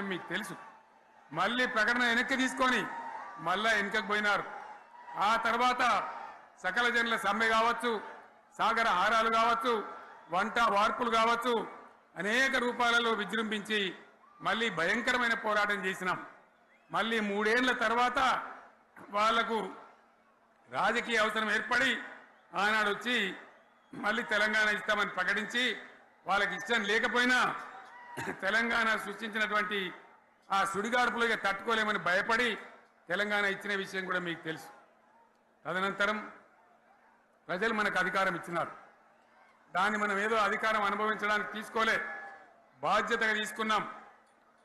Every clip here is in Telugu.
విషయం మీకు తెలుసు. మళ్ళీ ప్రకటన వెనక్కి తీసుకొని మళ్ళా వెనుకకు పోయినారు. ఆ తర్వాత సకల జనుల సమ్మె కావచ్చు, సాగర హారాలు కావచ్చు, వంట వార్పులు కావచ్చు, అనేక రూపాలలో విజృంభించి మళ్ళీ భయంకరమైన పోరాటం చేసినాం. మళ్ళీ 3 ఏళ్ల తర్వాత వాళ్లకు రాజకీయ అవసరం ఏర్పడి ఆనాడు వచ్చి మళ్ళీ తెలంగాణ ఇస్తామని ప్రకటించి వాళ్ళకి ఇష్టం లేకపోయినా తెలంగాణ సృష్టించినటువంటి ఆ సుడిగాడుపులుగా తట్టుకోలేమని భయపడి తెలంగాణ ఇచ్చిన విషయం కూడా మీకు తెలుసు. తదనంతరం ప్రజలు మనకు అధికారం ఇచ్చినారు. దాన్ని మనం ఏదో అధికారం అనుభవించడానికి తీసుకోలే, బాధ్యతగా తీసుకున్నాం.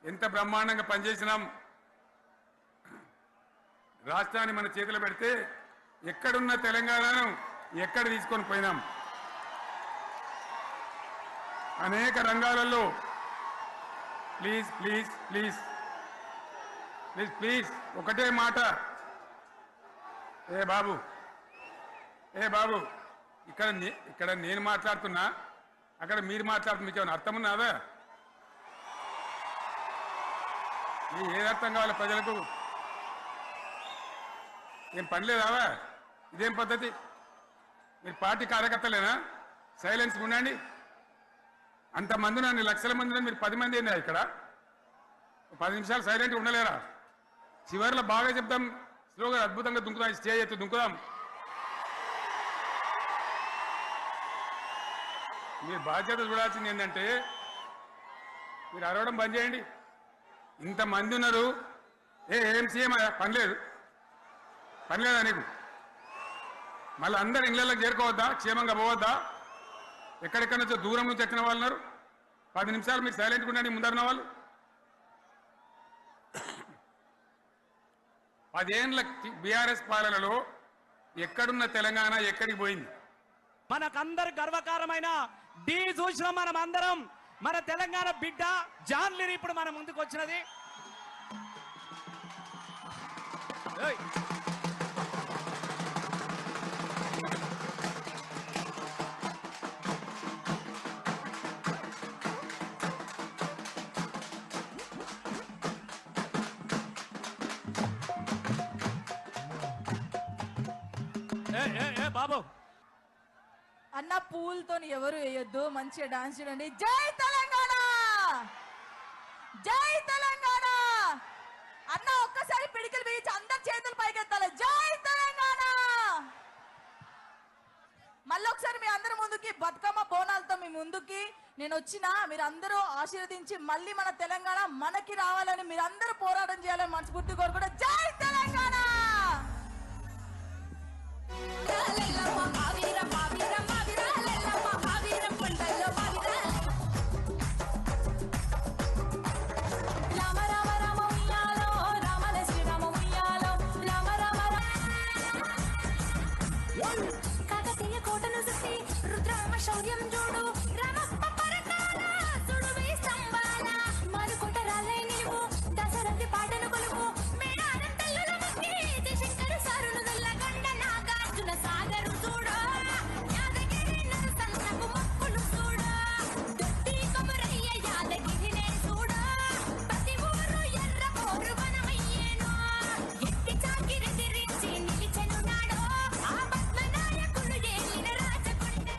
ఎంత బ్రహ్మాండంగా పనిచేసినాం. రాష్ట్రాన్ని మన చేతిలో పెడితే ఎక్కడున్న తెలంగాణను ఎక్కడ తీసుకొని పోయినాం. అనేక రంగాలలో please please please please please ఒకటే మాట, ఏ బాబు ఇక్కడ నేను మాట్లాడుతున్నా, అక్కడ మీరు మాట్లాడుతున్నా, మీకు ఏమైనా అర్థం ఉన్నదా? ఏది అర్థం కావాలి ప్రజలకు? ఏం పని లేదావా? ఇదేం పద్ధతి? మీరు పార్టీ కార్యకర్తలేనా? సైలెన్స్ ఉండండి. అంతమంది నన్ను లక్షల మంది, మీరు 10 మంది ఏందా ఇక్కడ? 10 నిమిషాలు సైలెంట్గా ఉండలేరా? చివరిలో బాగా చెప్తాం, స్లోగా అద్భుతంగా దుంకుదాం, స్టేజ్ ఎత్తు దుంకుదాం. మీరు బాధ్యత చూడాల్సింది ఏంటంటే మీరు అరవడం బంద్ చేయండి. ఇంతమంది ఉన్నారు, ఏం సీఎం పని లేదా నీకు? మళ్ళీ అందరు ఇళ్లలోకి చేరుకోవద్దా? క్షేమంగా పోవద్దా? ఎక్కడెక్కడి నుంచో దూరం నుంచి వచ్చిన వాళ్ళు ఉన్నారు. 10 నిమిషాలు మీరు సైలెంట్గా ఉండండి. ముందరున్న వాళ్ళు 10 ఏళ్ల బీఆర్ఎస్ పాలనలో ఎక్కడున్న తెలంగాణ ఎక్కడికి పోయింది? మనకందరు గర్వకారమైన డి చూసిన మనం అందరం, మన తెలంగాణ బిడ్డ జాన్లీని ఇప్పుడు మన ముందుకు వచ్చినది. బాబు అన్న పూలతో ఎవరు వేయొద్దు, మంచిగా డాన్స్ చేయండి. జై తెలంగాణ, జై తెలంగాణ అన్న. ఒక్కసారి పిడికిలు బిగించి అందరు చేతులు పైకెత్తాలి. జై తెలంగాణ. మళ్ళీ ఒకసారి మీ అందరి ముందుకి బతుకమ్మ బోనాలతో మీ ముందుకి నేను వచ్చిన, మీరు అందరూ ఆశీర్వదించి మళ్ళీ మన తెలంగాణ మనకి రావాలని మీరు అందరూ పోరాటం చేయాలని మనస్ఫూర్తి కోరుకుంటా. జై తెలంగాణ. శౌర్యం చూడు రామప్ప పరకాల సుడువే స్తంభాల మరుకొట రాలై నిలువు దశరథి పాటను కొలువు మేడారం తెల్లుల ముక్కి శంకరు సారులు దల్ల గండ నాగార్జున సాగరు చూడు యాదగిరి నరసన్నకు మొక్కులు చూడు దొట్టి కొమరయ్య యాదగిరినే చూడు ప్రతి ఊరు ఎర్ర కోరు వనమయ్యేను ఎట్టి చాకిరి తిరించి నిలిచెను నాడు ఆ పద్మనాయకుడు ఏలిన రాజకొండ.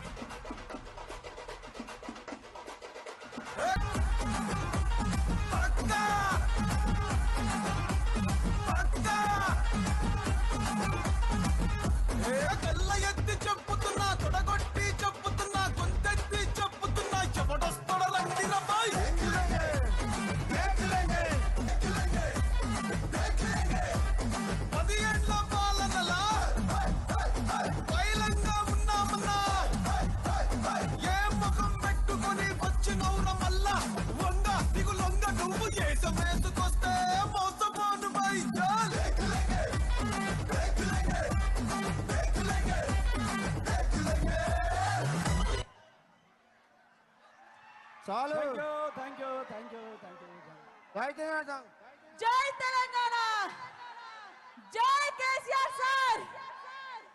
చెప్పుతున్నా తొడగొట్టి చెప్పుతున్నా కొంతెత్తి చెప్పుతున్నా ఎవడొస్తాడలంటిరబాయ్ 10 ఏళ్ల పాలనలా బయలంగా ఉన్నామన్నా ఏ ముఖం పెట్టుకొని వచ్చినవుర మల్లా వంగ దిగులొంగ నువ్వు ఏసమేసుకొస్తే మోసపోను బై చాల్. చాలు. Thank you. జై తెలంగాణ, జై